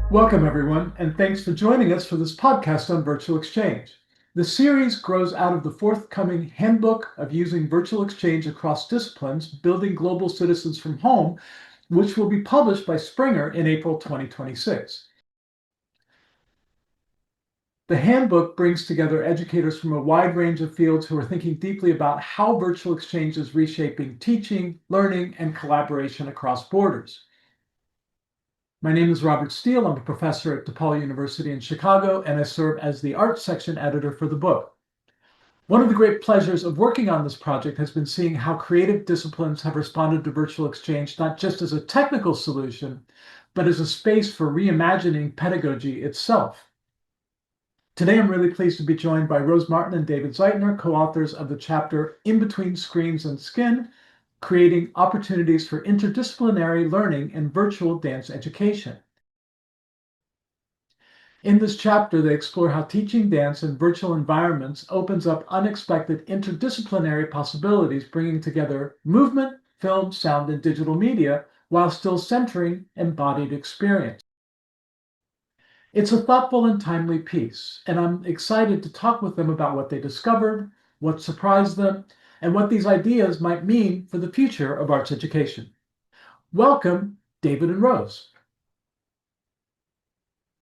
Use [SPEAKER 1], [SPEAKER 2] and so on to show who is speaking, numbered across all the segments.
[SPEAKER 1] Welcome, everyone, and thanks for joining us for this podcast on virtual exchange. The series grows out of the forthcoming Handbook of Using Virtual Exchange Across Disciplines, Building Global Citizens from Home, which will be published by Springer in April 2026. The handbook brings together educators from a wide range of fields who are thinking deeply about how virtual exchange is reshaping teaching, learning, and collaboration across borders. My name is Robert Steele. I'm a professor at DePaul University in Chicago, and I serve as the art section editor for the book. One of the great pleasures of working on this project has been seeing how creative disciplines have responded to virtual exchange, not just as a technical solution, but as a space for reimagining pedagogy itself. Today, I'm really pleased to be joined by Rose Martin and David Zeitner, co-authors of the chapter In Between Screens and Skin, Creating Opportunities for Interdisciplinary Learning in Virtual Dance Education. In this chapter, they explore how teaching dance in virtual environments opens up unexpected interdisciplinary possibilities, bringing together movement, film, sound, and digital media, while still centering embodied experience. It's a thoughtful and timely piece, and I'm excited to talk with them about what they discovered, what surprised them, and what these ideas might mean for the future of arts education. Welcome, David and Rose.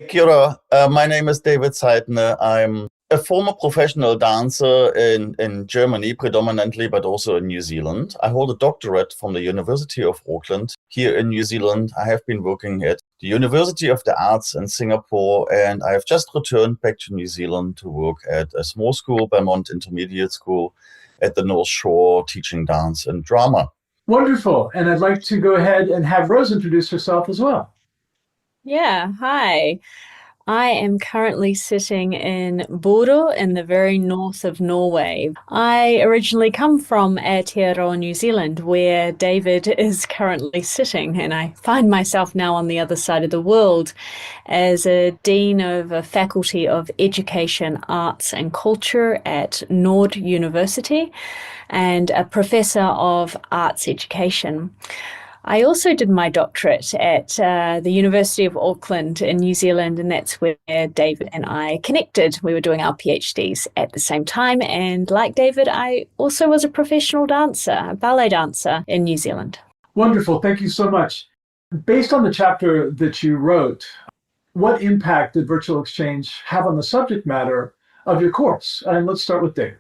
[SPEAKER 2] Kia ora. My name is David Zeitner. I'm a former professional dancer in Germany predominantly, but also in New Zealand. I hold a doctorate from the University of Auckland here in New Zealand. I have been working at the University of the Arts in Singapore, and I have just returned back to New Zealand to work at a small school, Beaumont Intermediate School, at the North Shore, teaching dance and drama.
[SPEAKER 1] Wonderful. And I'd like to go ahead and have Rose introduce herself as well.
[SPEAKER 3] Yeah, hi. I am currently sitting in Bodø in the very north of Norway. I originally come from Aotearoa, New Zealand, where David is currently sitting, and I find myself now on the other side of the world as a Dean of a Faculty of Education, Arts and Culture at Nord University and a Professor of Arts Education. I also did my doctorate at the University of Auckland in New Zealand, and that's where David and I connected. We were doing our PhDs at the same time, and like David, I also was a professional dancer, a ballet dancer in New Zealand.
[SPEAKER 1] Wonderful. Thank you so much. Based on the chapter that you wrote, what impact did virtual exchange have on the subject matter of your course? And let's start with David.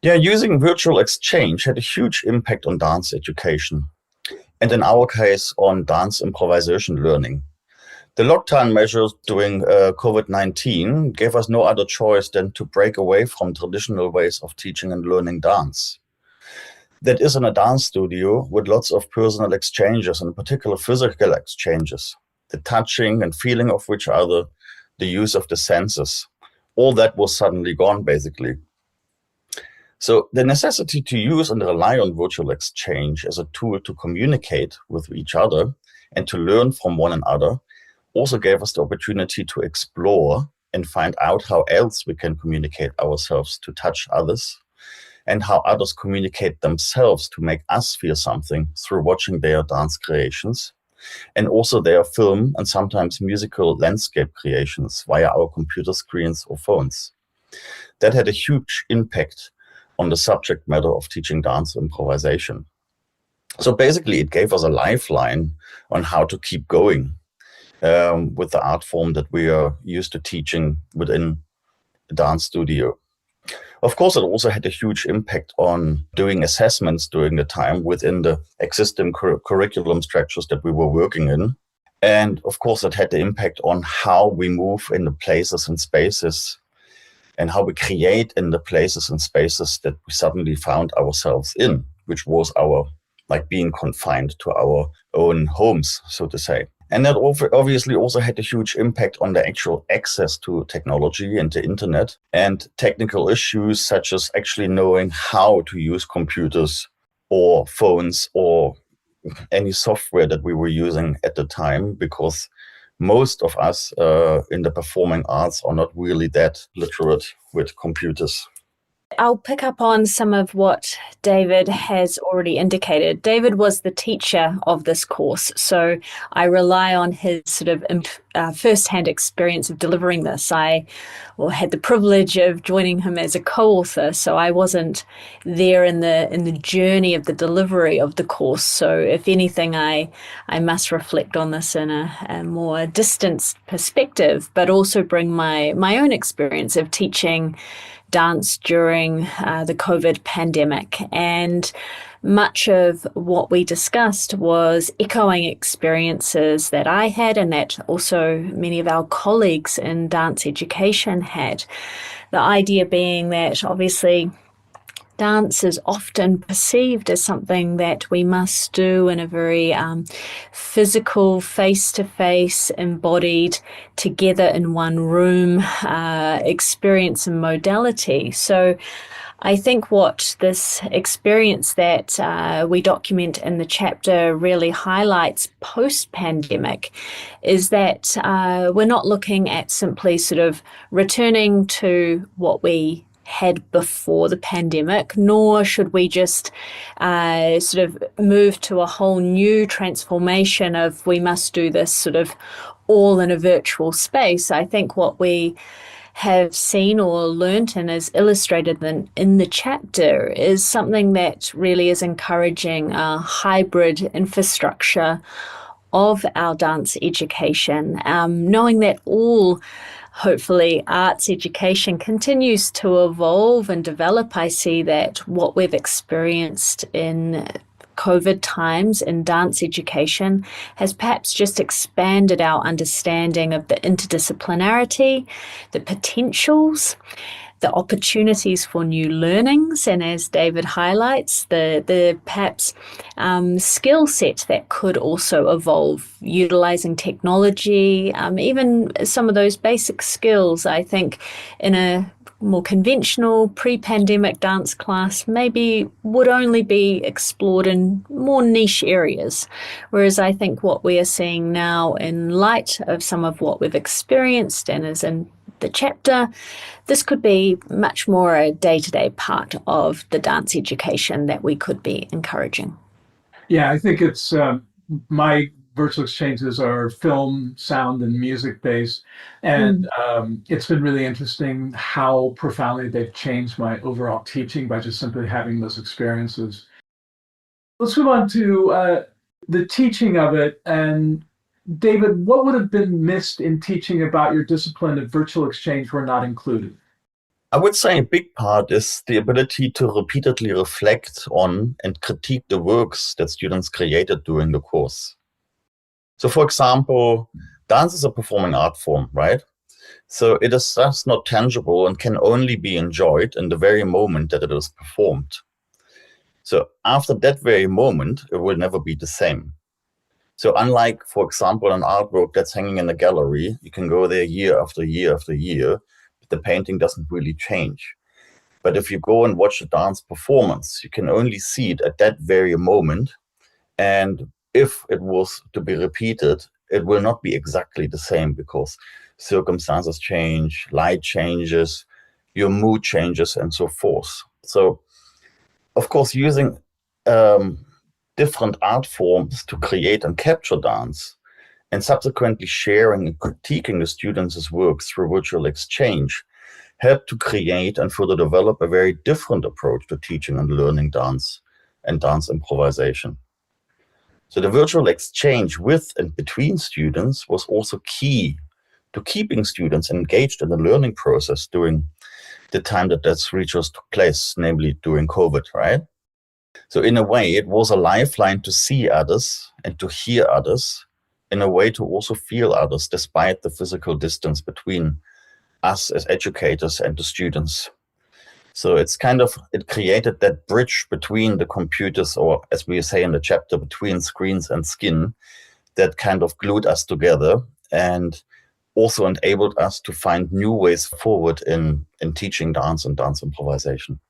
[SPEAKER 2] Yeah, using virtual exchange had a huge impact on dance education, and in our case, on dance improvisation learning. The lockdown measures during COVID-19 gave us no other choice than to break away from traditional ways of teaching and learning dance. That is in a dance studio with lots of personal exchanges, and in particular physical exchanges, the touching and feeling of each other, the use of the senses. All that was suddenly gone, basically. So the necessity to use and rely on virtual exchange as a tool to communicate with each other and to learn from one another also gave us the opportunity to explore and find out how else we can communicate ourselves to touch others, and how others communicate themselves to make us feel something through watching their dance creations, and also their film and sometimes musical landscape creations via our computer screens or phones. That had a huge impact on the subject matter of teaching dance improvisation. So basically, it gave us a lifeline on how to keep going with the art form that we are used to teaching within a dance studio. Of course, it also had a huge impact on doing assessments during the time within the existing curriculum structures that we were working in. And of course, it had the impact on how we move in the places and spaces, and how we create in the places and spaces that we suddenly found ourselves in, which was our, like, being confined to our own homes, so to say. And that obviously also had a huge impact on the actual access to technology and the internet, and technical issues such as actually knowing how to use computers or phones or any software that we were using at the time, because most of us in the performing arts are not really that literate with computers.
[SPEAKER 3] I'll pick up on some of what David has already indicated. David was the teacher of this course, so I rely on his sort of first-hand experience of delivering this. I had the privilege of joining him as a co-author, so I wasn't there in the journey of the delivery of the course. So if anything, I must reflect on this in a more distant perspective, but also bring my own experience of teaching dance during the COVID pandemic. And much of what we discussed was echoing experiences that I had and that also many of our colleagues in dance education had. The idea being that obviously dance is often perceived as something that we must do in a very physical, face-to-face, embodied, together in one room experience and modality. So I think what this experience that we document in the chapter really highlights post-pandemic is that we're not looking at simply sort of returning to what we had before the pandemic, nor should we just sort of move to a whole new transformation of we must do this sort of all in a virtual space. I think what we have seen or learnt and is illustrated in the chapter is something that really is encouraging a hybrid infrastructure of our dance education, knowing that all hopefully arts education continues to evolve and develop. I see that what we've experienced in COVID times in dance education has perhaps just expanded our understanding of the interdisciplinarity, the potentials, the opportunities for new learnings, and as David highlights, the perhaps skill set that could also evolve, utilizing technology, even some of those basic skills. I think in a more conventional pre-pandemic dance class maybe would only be explored in more niche areas. Whereas I think what we are seeing now in light of some of what we've experienced and is in the chapter, this could be much more a day-to-day part of the dance education that we could be encouraging.
[SPEAKER 1] Yeah, I think it's my virtual exchanges are film, sound, and music based. And it's been really interesting how profoundly they've changed my overall teaching by just simply having those experiences. Let's move on to the teaching of it. And David, what would have been missed in teaching about your discipline if virtual exchange were not included?
[SPEAKER 2] I would say a big part is the ability to repeatedly reflect on and critique the works that students created during the course. So for example, dance is a performing art form, right? So it is thus not tangible and can only be enjoyed in the very moment that it is performed. So after that very moment, it will never be the same. So unlike, for example, an artwork that's hanging in a gallery, you can go there year after year after year, but the painting doesn't really change. But if you go and watch a dance performance, you can only see it at that very moment. And if it was to be repeated, it will not be exactly the same because circumstances change, light changes, your mood changes, and so forth. So, of course, using different art forms to create and capture dance, and subsequently sharing and critiquing the students' works through virtual exchange, help to create and further develop a very different approach to teaching and learning dance and dance improvisation. So the virtual exchange with and between students was also key to keeping students engaged in the learning process during the time that research took place, namely during COVID, right? So in a way, it was a lifeline to see others and to hear others, in a way to also feel others, despite the physical distance between us as educators and the students. So it's it created that bridge between the computers, or as we say in the chapter, between screens and skin, that kind of glued us together and also enabled us to find new ways forward in teaching dance and dance improvisation.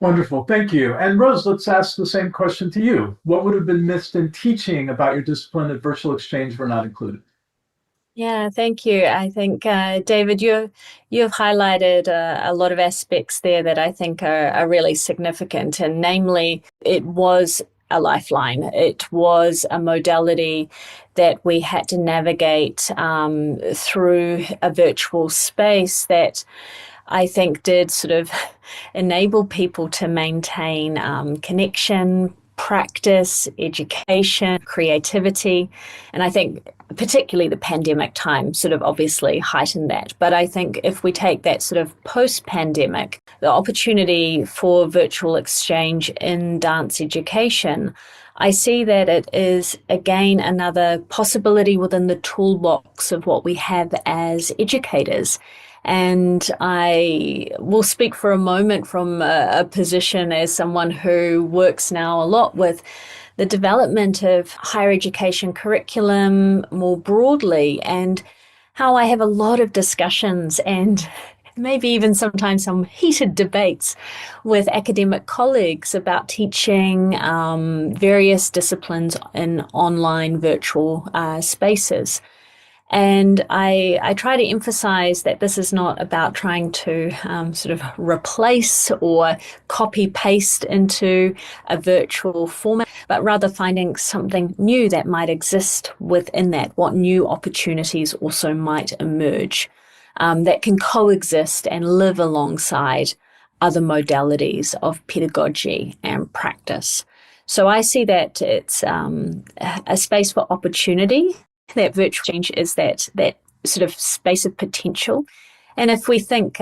[SPEAKER 1] Wonderful, thank you. And Rose, let's ask the same question to you. What would have been missed in teaching about your discipline if virtual exchange were not included?
[SPEAKER 3] Yeah, thank you. I think, David, you've highlighted a lot of aspects there that I think are really significant. And namely, it was a lifeline. It was a modality that we had to navigate through a virtual space that I think did sort of enable people to maintain connection, practice, education, creativity. And I think particularly the pandemic time sort of obviously heightened that. But I think if we take that sort of post-pandemic, the opportunity for virtual exchange in dance education, I see that it is again another possibility within the toolbox of what we have as educators. And I will speak for a moment from a position as someone who works now a lot with the development of higher education curriculum more broadly, and how I have a lot of discussions and maybe even sometimes some heated debates with academic colleagues about teaching various disciplines in online virtual spaces. And I try to emphasize that this is not about trying to sort of replace or copy paste into a virtual format, but rather finding something new that might exist within that, what new opportunities also might emerge that can coexist and live alongside other modalities of pedagogy and practice. So I see that it's a space for opportunity. That virtual change is that sort of space of potential. And if we think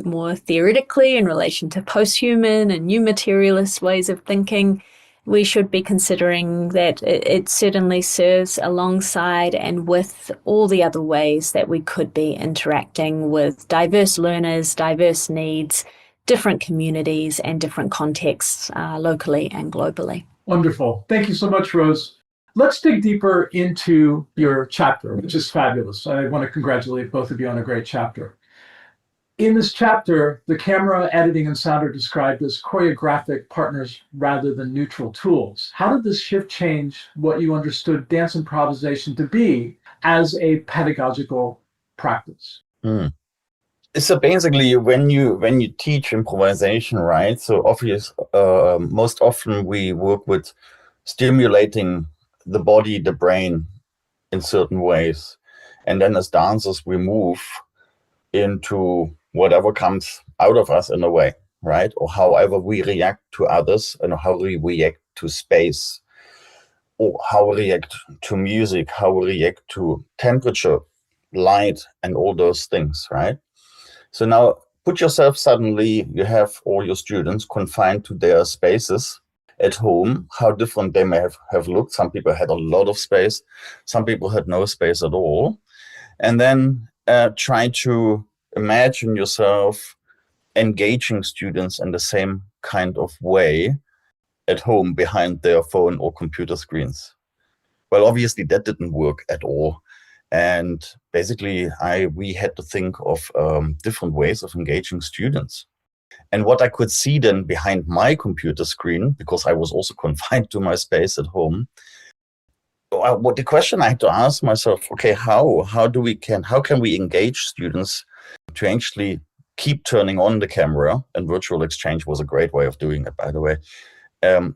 [SPEAKER 3] more theoretically in relation to post-human and new materialist ways of thinking, we should be considering that it certainly serves alongside and with all the other ways that we could be interacting with diverse learners, diverse needs, different communities and different contexts locally and globally.
[SPEAKER 1] Wonderful. Thank you so much, Rose. Let's dig deeper into your chapter, which is fabulous. I want to congratulate both of you on a great chapter. In this chapter, the camera, editing, and sound are described as choreographic partners rather than neutral tools. How did this shift change what you understood dance improvisation to be as a pedagogical practice?
[SPEAKER 2] So basically, when you teach improvisation, right? So most often we work with stimulating the body, the brain in certain ways. And then as dancers, we move into whatever comes out of us in a way, right? Or however we react to others and how we react to space, or how we react to music, how we react to temperature, light, and all those things, right? So now put yourself suddenly, you have all your students confined to their spaces at home, how different they may have looked. Some people had a lot of space, some people had no space at all. And then try to imagine yourself engaging students in the same kind of way at home behind their phone or computer screens. Well, obviously that didn't work at all. And basically we had to think of different ways of engaging students. And what I could see then behind my computer screen, because I was also confined to my space at home, what the question I had to ask myself, okay, how can we engage students to actually keep turning on the camera? And virtual exchange was a great way of doing it, by the way.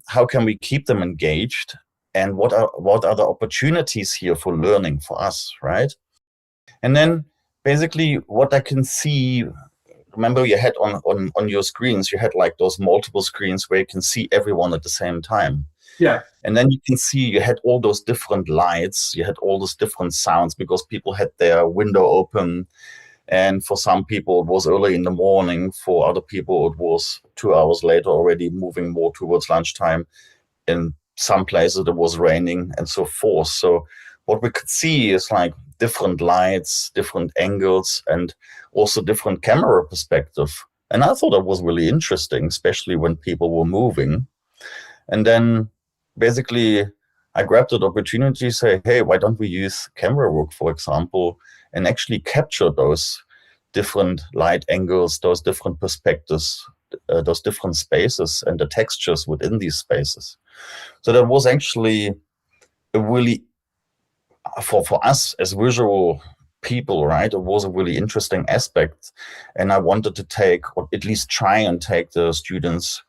[SPEAKER 2] How can we keep them engaged? And what are the opportunities here for learning for us, right? And then basically what I can see, remember you had on your screens, you had like those multiple screens where you can see everyone at the same time.
[SPEAKER 1] Yeah.
[SPEAKER 2] And then you can see you had all those different lights, you had all those different sounds because people had their window open. And for some people, it was early in the morning. For other people, it was 2 hours later already, moving more towards lunchtime. In some places, it was raining and so forth. So what we could see is like different lights, different angles, and also different camera perspective. And I thought that was really interesting, especially when people were moving. And then basically, I grabbed that opportunity to say, hey, why don't we use camera work, for example, and actually capture those different light angles, those different perspectives, those different spaces and the textures within these spaces. So that was actually a really, for us as visual people, right? It was a really interesting aspect. And I wanted to take, or at least try and take the students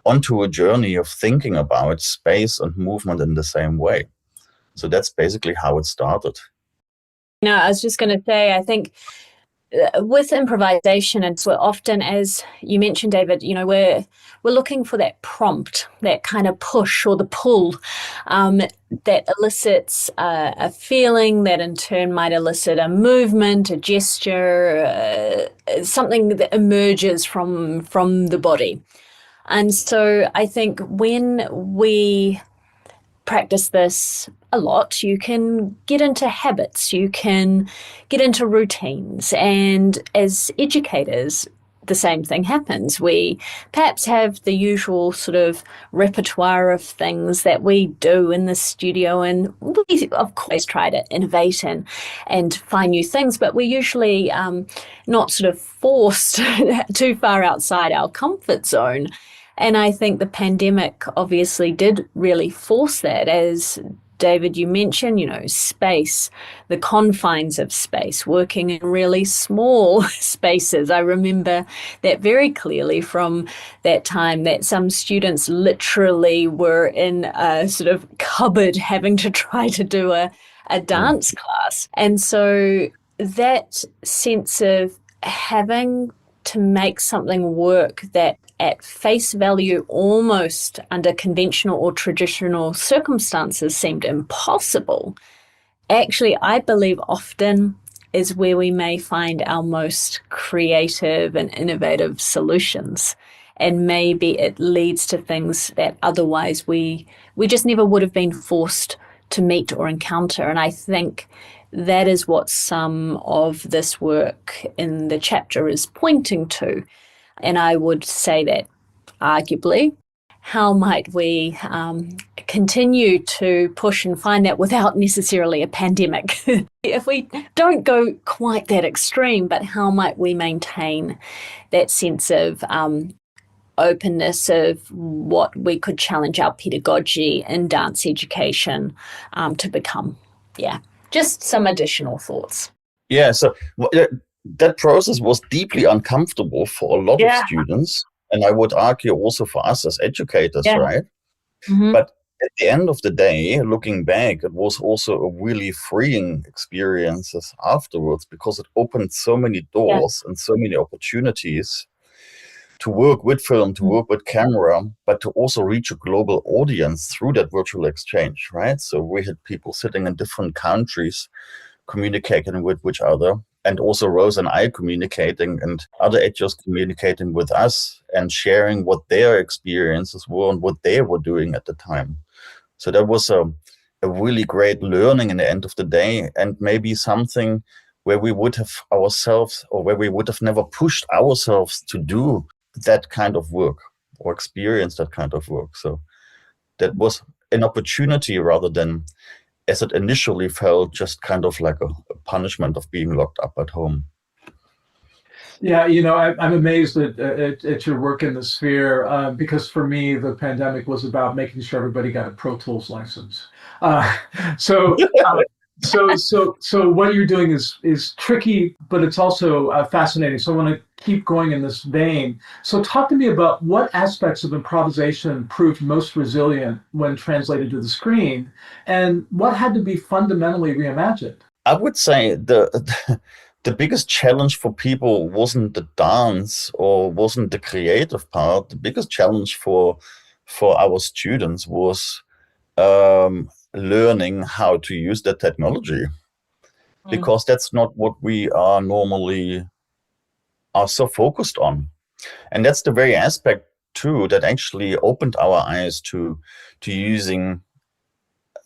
[SPEAKER 2] onto a journey of thinking about space and movement in the same way. So that's basically how it started.
[SPEAKER 3] No, I was just going to say, I think with improvisation, it's we're often, as you mentioned, David, we're looking for that prompt, that kind of push or the pull that elicits a feeling that in turn might elicit a movement, a gesture, something that emerges from the body. And so I think when we practice this a lot, you can get into habits, you can get into routines. And as educators, the same thing happens. We perhaps have the usual sort of repertoire of things that we do in the studio, and we of course try to innovate and find new things, but we're usually not sort of forced too far outside our comfort zone. And I think the pandemic obviously did really force that, as David, you mentioned, space, the confines of space, working in really small spaces. I remember that very clearly from that time, that some students literally were in a sort of cupboard having to try to do a dance class. And so that sense of having to make something work that at face value, almost under conventional or traditional circumstances, seemed impossible, actually, I believe often is where we may find our most creative and innovative solutions. And maybe it leads to things that otherwise we just never would have been forced to meet or encounter. And I think that is what some of this work in the chapter is pointing to. And I would say that, arguably, how might we continue to push and find that without necessarily a pandemic? If we don't go quite that extreme, but how might we maintain that sense of openness of what we could challenge our pedagogy in dance education to become? Yeah, just some additional thoughts.
[SPEAKER 2] Yeah, so that process was deeply uncomfortable for a lot of students. And I would argue also for us as educators, right?
[SPEAKER 3] Mm-hmm.
[SPEAKER 2] But at the end of the day, looking back, it was also a really freeing experience afterwards, because it opened so many doors and so many opportunities to work with film, to work with camera, but to also reach a global audience through that virtual exchange, right? So we had people sitting in different countries communicating with each other, and also Rose and I communicating, and other editors communicating with us and sharing what their experiences were and what they were doing at the time. So that was a really great learning in the end of the day, and maybe something where we would have ourselves, or where we would have never pushed ourselves to do that kind of work or experience that kind of work. So that was an opportunity rather than, as it initially felt, just kind of like a punishment of being locked up at home.
[SPEAKER 1] Yeah, I'm amazed at your work in the sphere, because for me, the pandemic was about making sure everybody got a Pro Tools license. So what you're doing is tricky, but it's also fascinating. So I want to keep going in this vein. So talk to me about what aspects of improvisation proved most resilient when translated to the screen, and what had to be fundamentally reimagined.
[SPEAKER 2] I would say the biggest challenge for people wasn't the dance or wasn't the creative part. The biggest challenge for our students was learning how to use the technology, because that's not what we are normally are so focused on. And that's the very aspect too that actually opened our eyes to using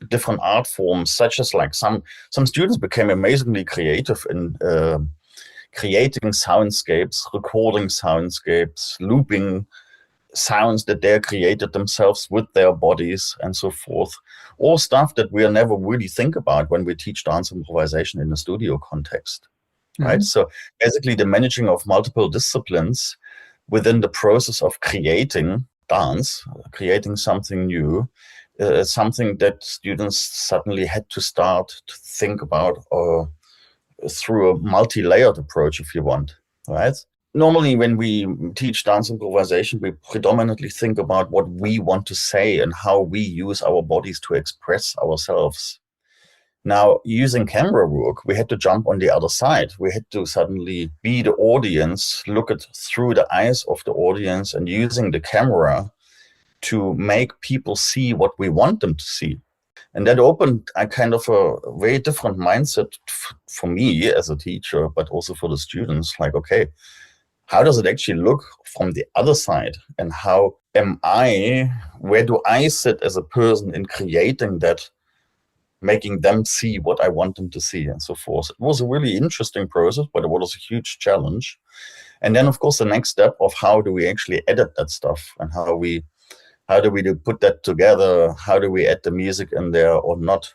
[SPEAKER 2] different art forms, such as like some students became amazingly creative in creating soundscapes, recording soundscapes, looping sounds that they created themselves with their bodies and so forth. All stuff that we never really think about when we teach dance improvisation in a studio context, right? So basically the managing of multiple disciplines within the process of creating dance, creating something new, something that students suddenly had to start to think about or through a multi-layered approach, if you want, right? Normally, when we teach dance improvisation, we predominantly think about what we want to say and how we use our bodies to express ourselves. Now, using camera work, we had to jump on the other side. We had to suddenly be the audience, look at through the eyes of the audience, and using the camera to make people see what we want them to see. And that opened a kind of a very different mindset for me as a teacher, but also for the students. Like, okay, how does it actually look from the other side? And how am I, where do I sit as a person in creating that, making them see what I want them to see and so forth. It was a really interesting process, but it was a huge challenge. And then, of course, the next step of how do we actually edit that stuff and how do we put that together? How do we add the music in there or not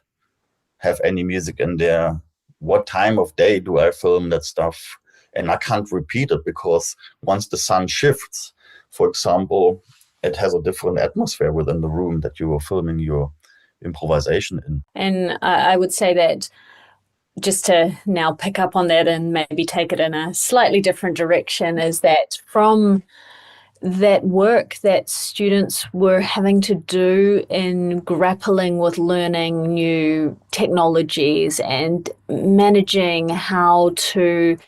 [SPEAKER 2] have any music in there? What time of day do I film that stuff? And I can't repeat it because once the sun shifts, for example, it has a different atmosphere within the room that you are filming your improvisation in.
[SPEAKER 3] And I would say that, just to now pick up on that and maybe take it in a slightly different direction, is that from that work that students were having to do in grappling with learning new technologies and managing how to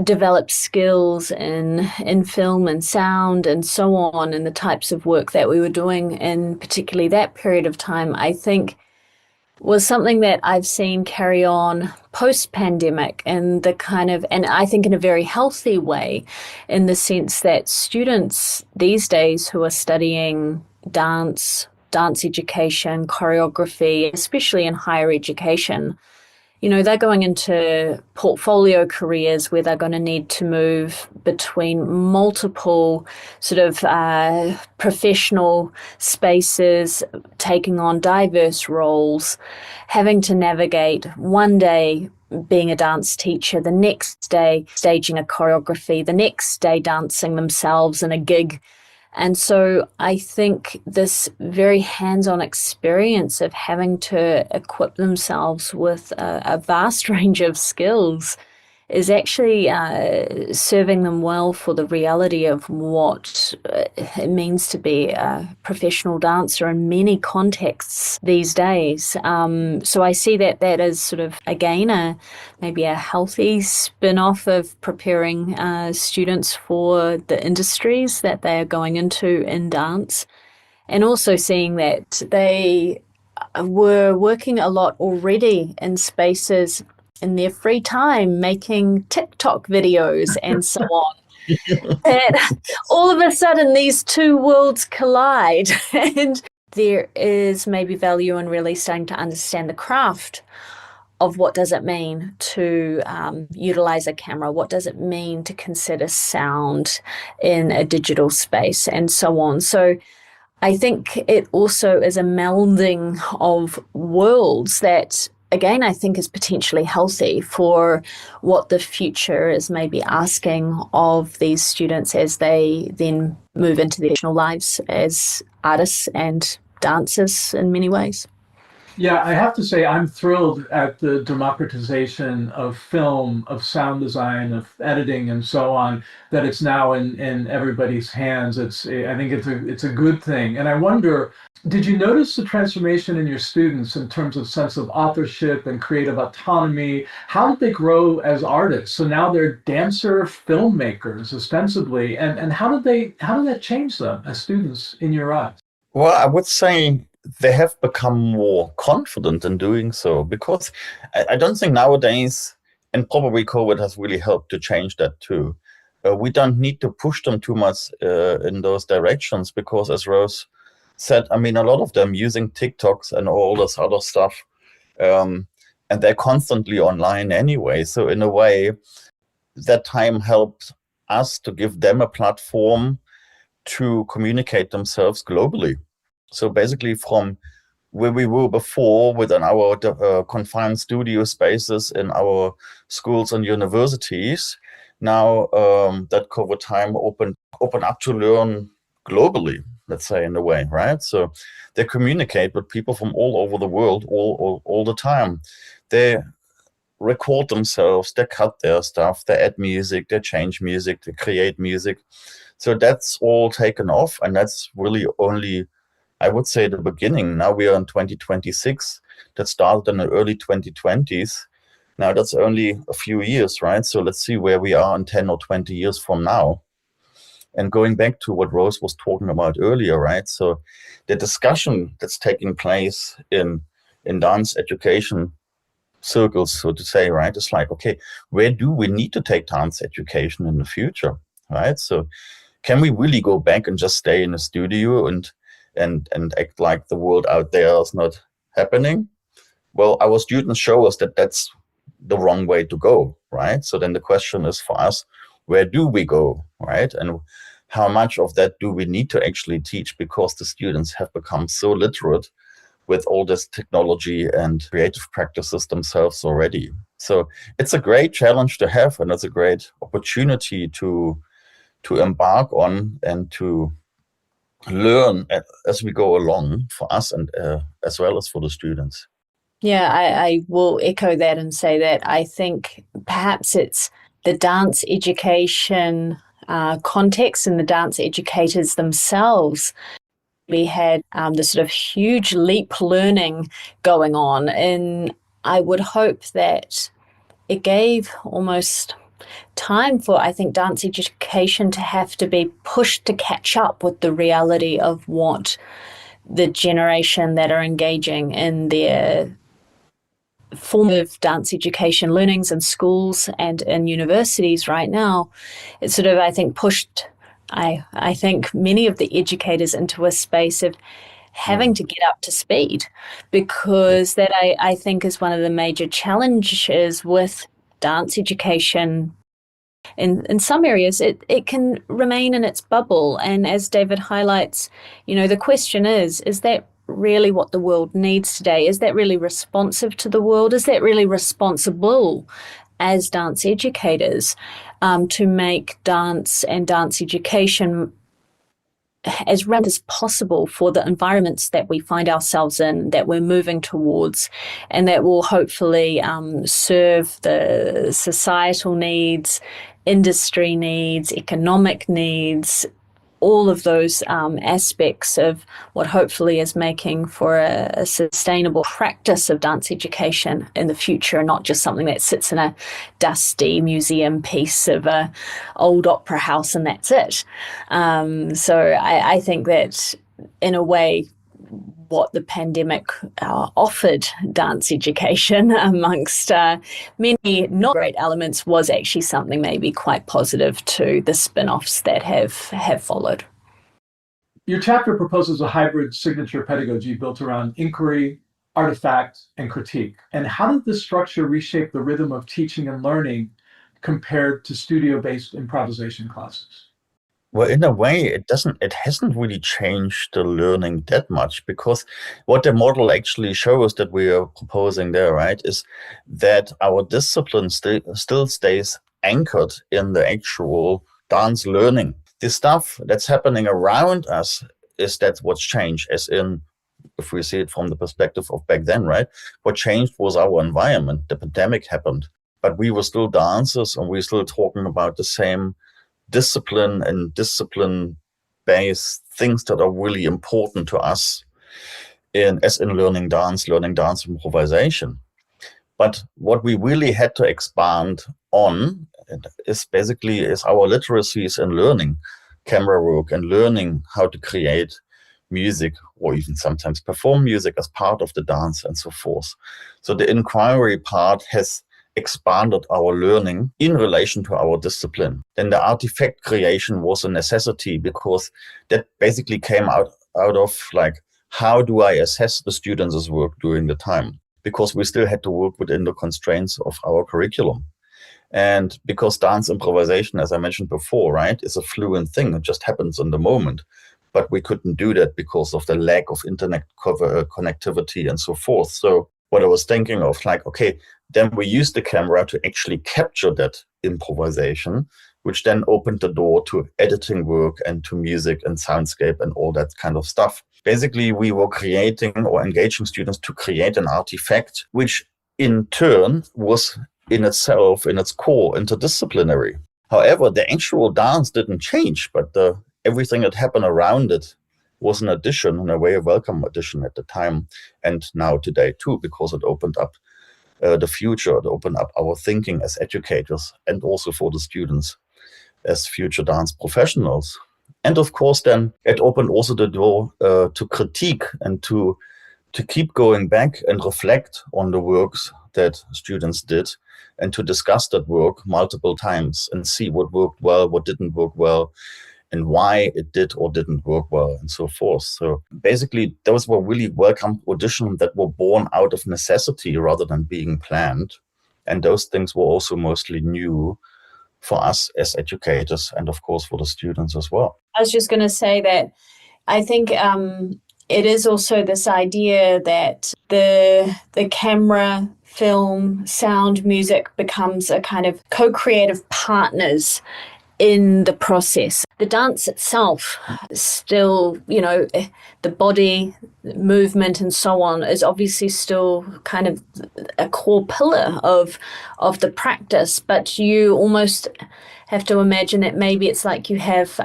[SPEAKER 3] develop skills in film and sound and so on, and the types of work that we were doing in particularly that period of time, I think was something that I've seen carry on post-pandemic, and the kind of, and I think in a very healthy way, in the sense that students these days who are studying dance education, choreography, especially in higher education, you know, they're going into portfolio careers where they're going to need to move between multiple sort of professional spaces, taking on diverse roles, having to navigate one day being a dance teacher, the next day staging a choreography, the next day dancing themselves in a gig. And so I think this very hands-on experience of having to equip themselves with a vast range of skills is actually serving them well for the reality of what it means to be a professional dancer in many contexts these days. So I see that as sort of, again, maybe a healthy spin-off of preparing students for the industries that they are going into in dance, and also seeing that they were working a lot already in spaces in their free time, making TikTok videos and so on. And all of a sudden, these two worlds collide. And there is maybe value in really starting to understand the craft of what does it mean to utilize a camera, what does it mean to consider sound in a digital space, and so on. So I think it also is a melding of worlds that, again, I think is potentially healthy for what the future is maybe asking of these students as they then move into their professional lives as artists and dancers in many ways.
[SPEAKER 1] Yeah, I have to say I'm thrilled at the democratization of film, of sound design, of editing, and so on, that it's now in everybody's hands. I think it's a good thing. And I wonder, did you notice the transformation in your students in terms of sense of authorship and creative autonomy? How did they grow as artists? So now they're dancer filmmakers ostensibly, and how did that change them as students in your eyes?
[SPEAKER 2] Well, I would say they have become more confident in doing so, because I don't think nowadays, and probably COVID has really helped to change that too. We don't need to push them too much in those directions, because as Rose said, I mean, a lot of them using TikToks and all this other stuff, and they're constantly online anyway. So in a way, that time helped us to give them a platform to communicate themselves globally. So basically from where we were before within our confined studio spaces in our schools and universities, now that COVID time open up to learn globally, let's say, in a way, right? So they communicate with people from all over the world all the time. They record themselves, they cut their stuff, they add music, they change music, they create music. So that's all taken off, and that's really only, I would say, the beginning. Now we are in 2026. That started in the early 2020s. Now that's only a few years, right? So let's see where we are in 10 or 20 years from now. And going back to what Rose was talking about earlier, right? So the discussion that's taking place in dance education circles, so to say, right? It's like, okay, where do we need to take dance education in the future, right? So can we really go back and just stay in a studio and act like the world out there is not happening? Well, our students show us that that's the wrong way to go, right? So then the question is for us, where do we go, right? And how much of that do we need to actually teach, because the students have become so literate with all this technology and creative practices themselves already. So it's a great challenge to have, and it's a great opportunity to embark on and to learn as we go along, for us and as well as for the students.
[SPEAKER 3] Yeah, I will echo that and say that I think perhaps it's the dance education context and the dance educators themselves. We had this sort of huge leap learning going on, and I would hope that it gave almost time for, I think, dance education to have to be pushed to catch up with the reality of what the generation that are engaging in their formative dance education learnings in schools and in universities right now. It's sort of, I think, pushed, I think, many of the educators into a space of having to get up to speed, because that I think is one of the major challenges with dance education. In some areas, it can remain in its bubble. And as David highlights, the question is that really what the world needs today? Is that really responsive to the world? Is that really responsible as dance educators to make dance and dance education as relevant as possible for the environments that we find ourselves in, that we're moving towards, and that will hopefully serve the societal needs, industry needs, economic needs, all of those aspects of what hopefully is making for a sustainable practice of dance education in the future, and not just something that sits in a dusty museum piece of a old opera house and that's it. So I think that in a way, what the pandemic offered dance education amongst many not great elements was actually something maybe quite positive to the spin-offs that have followed.
[SPEAKER 1] Your chapter proposes a hybrid signature pedagogy built around inquiry, artifact, and critique. And how did this structure reshape the rhythm of teaching and learning compared to studio-based improvisation classes?
[SPEAKER 2] Well, in a way, it hasn't really changed the learning that much, because what the model actually shows that we are proposing there, right, is that our discipline still stays anchored in the actual dance learning. The stuff that's happening around us that's what's changed, as in, if we see it from the perspective of back then, right, what changed was our environment. The pandemic happened, but we were still dancers, and we were still talking about the same discipline and discipline-based things that are really important to us in learning dance improvisation. But what we really had to expand on is our literacies in learning camera work and learning how to create music, or even sometimes perform music as part of the dance and so forth. So the inquiry part has expanded our learning in relation to our discipline. Then the artifact creation was a necessity, because that basically came out of like, how do I assess the students' work during the time? Because we still had to work within the constraints of our curriculum. And because dance improvisation, as I mentioned before, right, is a fluent thing. It just happens in the moment. But we couldn't do that because of the lack of internet connectivity and so forth. So what I was thinking of, like, okay, then we use the camera to actually capture that improvisation, which then opened the door to editing work and to music and soundscape and all that kind of stuff. Basically, we were creating or engaging students to create an artifact, which in turn was in itself, in its core, interdisciplinary. However, the actual dance didn't change, but everything that happened around it was an addition, in a way, a welcome addition at the time, and now today too, because it opened up the future, it opened up our thinking as educators, and also for the students as future dance professionals. And of course, then it opened also the door to critique and to keep going back and reflect on the works that students did, and to discuss that work multiple times and see what worked well, what didn't work well, and why it did or didn't work well, and so forth. So basically, those were really welcome auditions that were born out of necessity rather than being planned. And those things were also mostly new for us as educators, and of course for the students as well.
[SPEAKER 3] I was just going to say that I think it is also this idea that the camera, film, sound, music becomes a kind of co-creative partners in the process. The dance itself still, the body movement and so on is obviously still kind of a core pillar of the practice, but you almost have to imagine that maybe it's like you have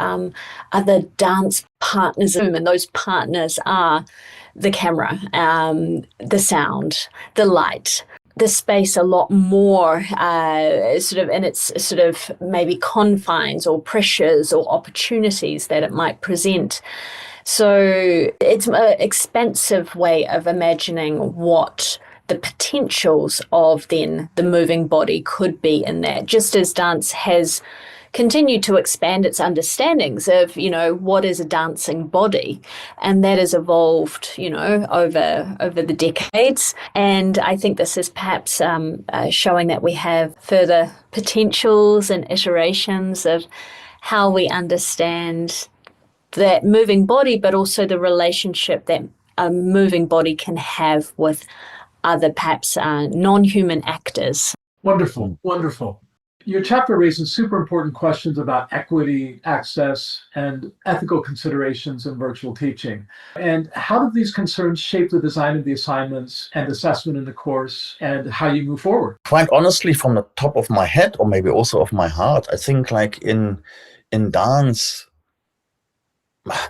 [SPEAKER 3] other dance partners, and those partners are the camera, the sound, the light, the space a lot more sort of in its sort of maybe confines or pressures or opportunities that it might present. So it's an expansive way of imagining what the potentials of then the moving body could be in that, just as dance has continued to expand its understandings of, what is a dancing body. And that has evolved, over the decades. And I think this is perhaps showing that we have further potentials and iterations of how we understand that moving body, but also the relationship that a moving body can have with other perhaps non-human actors.
[SPEAKER 1] Wonderful, wonderful. Your chapter raises super important questions about equity, access, and ethical considerations in virtual teaching. And how do these concerns shape the design of the assignments and assessment in the course, and how you move forward?
[SPEAKER 2] Quite honestly, from the top of my head, or maybe also of my heart, I think like in dance,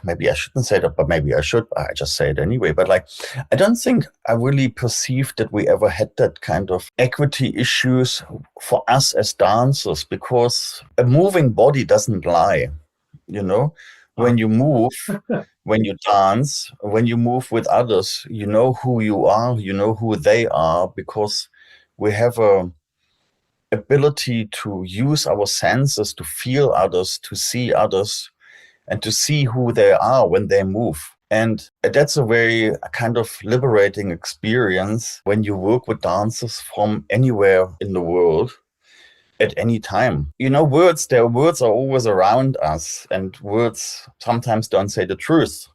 [SPEAKER 2] maybe I shouldn't say that, but maybe I should. I just say it anyway. But like, I don't think I really perceived that we ever had that kind of equity issues for us as dancers, because a moving body doesn't lie. When you move, when you dance, when you move with others, you know who you are, you know who they are, because we have a ability to use our senses to feel others, to see others, and to see who they are when they move. And that's a very kind of liberating experience when you work with dancers from anywhere in the world at any time. Words are always around us, and words sometimes don't say the truth,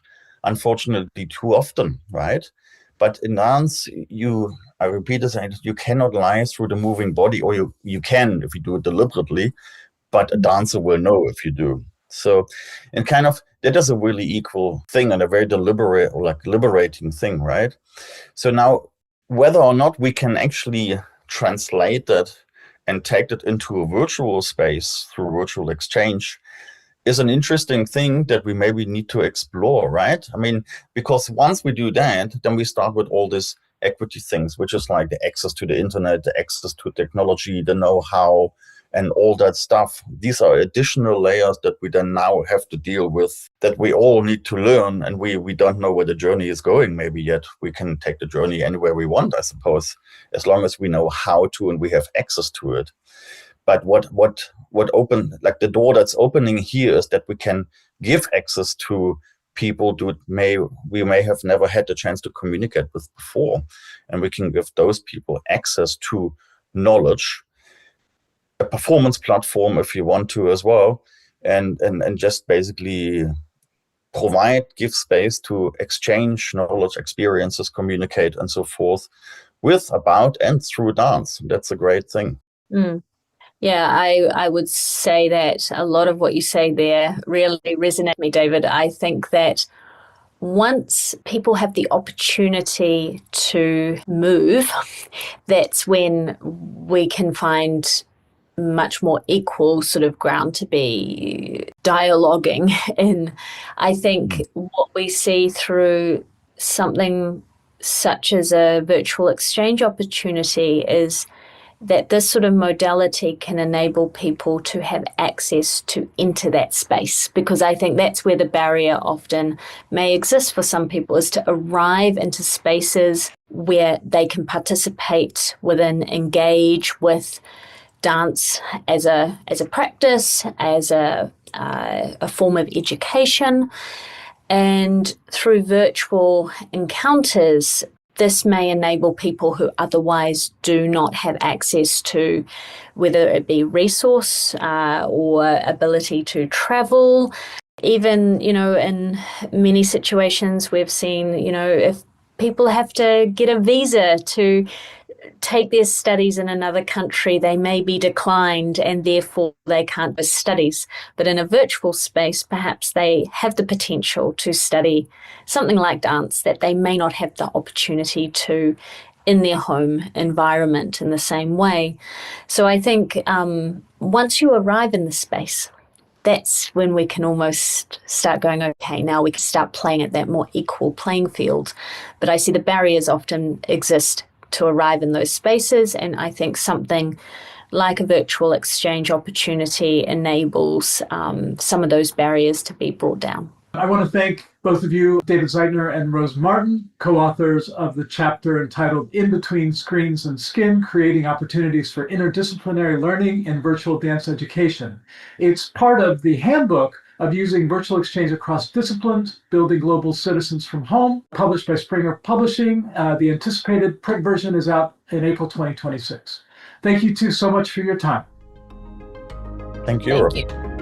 [SPEAKER 2] unfortunately, too often, right? But in dance, I repeat this, you cannot lie through the moving body, or you can if you do it deliberately, but a dancer will know if you do. So, and kind of, that is a really equal thing and a very deliberate or like liberating thing, right? So now, whether or not we can actually translate that and take it into a virtual space through virtual exchange is an interesting thing that we maybe need to explore, right? I mean, because once we do that, then we start with all these equity things, which is like the access to the internet, the access to technology, the know-how, and all that stuff. These are additional layers that we then now have to deal with, that we all need to learn, and we don't know where the journey is going maybe yet. We can take the journey anywhere we want, I suppose, as long as we know how to and we have access to it. But what like the door that's opening here is that we can give access to people we may have never had the chance to communicate with before, and we can give those people access to knowledge, a performance platform if you want to as well, and just basically give space to exchange knowledge, experiences, communicate, and so forth with, about, and through dance. That's a great thing.
[SPEAKER 3] Yeah, I would say that a lot of what you say there really resonates with me, David. I think that once people have the opportunity to move, that's when we can find much more equal sort of ground to be dialoguing in. I think what we see through something such as a virtual exchange opportunity is that this sort of modality can enable people to have access to enter that space, because I think that's where the barrier often may exist for some people, is to arrive into spaces where they can participate within, engage with dance as a practice, as a form of education. And through virtual encounters, this may enable people who otherwise do not have access to, whether it be resource or ability to travel. Even, in many situations we've seen, if people have to get a visa to take their studies in another country, they may be declined and therefore they can't do studies. But in a virtual space, perhaps they have the potential to study something like dance that they may not have the opportunity to in their home environment in the same way. So I think once you arrive in the space, that's when we can almost start going, okay, now we can start playing at that more equal playing field. But I see the barriers often exist to arrive in those spaces, and I think something like a virtual exchange opportunity enables some of those barriers to be brought down.
[SPEAKER 1] I want to thank both of you, David Zeitner and Rose Martin, co-authors of the chapter entitled In Between Screens and Skin, Creating Opportunities for Interdisciplinary Learning in Virtual Dance Education. It's part of the Handbook of Using Virtual Exchange Across Disciplines, Building Global Citizens from Home, published by Springer Publishing. The anticipated print version is out in April 2026. Thank you two so much for your time.
[SPEAKER 2] Thank you.
[SPEAKER 3] Thank you.